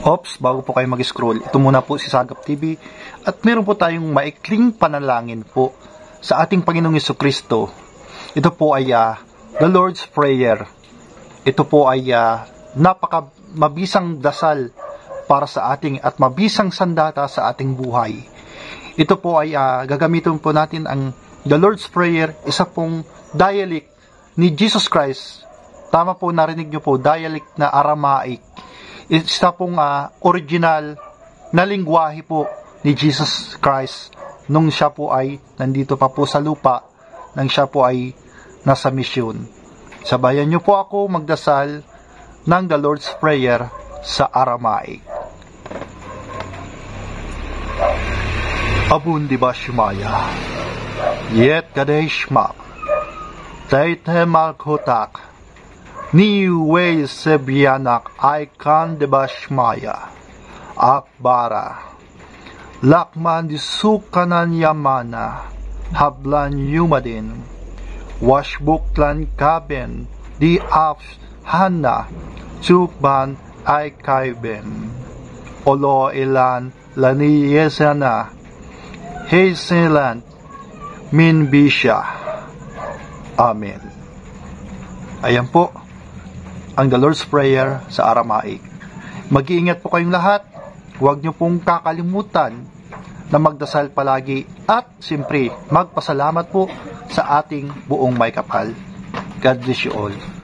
Ops, bago po kayo mag-scroll, ito muna po si Sagap TV at meron po tayong maikling panalangin po sa ating Panginoong Jesucristo. Ito po ay the Lord's Prayer. Ito po ay mabisang dasal para sa ating at mabisang sandata sa ating buhay. Ito po ay gagamitin po natin ang the Lord's Prayer, isa pong dialect ni Jesus Christ. Tama po, narinig nyo po, dialect na Aramaic. Isa pong original na lingwahe po ni Jesus Christ nung siya po ay nandito pa po sa lupa, nang siya po ay nasa misyon. Sabayan nyo po ako magdasal ng the Lord's Prayer sa Aramaic. Abundi Bashmaya Yet Kadesh Mak Taite Malkotak Ni Wei Sebyanak Aikan de Bashmaya Akbara Lakman di Sukanan Yamana Hablan Yumadin Washbuklan Kaben di Afs Hanna Chukban Aikaiben Olo Ilan Lani Yesana Heiseland Min Bisha. Amen. Ayan po ang the Lord's Prayer sa Aramaic. Mag-iingat po kayong lahat. Huwag nyo pong kakalimutan na magdasal palagi at siyempre magpasalamat po sa ating buong may kapal. God bless you all.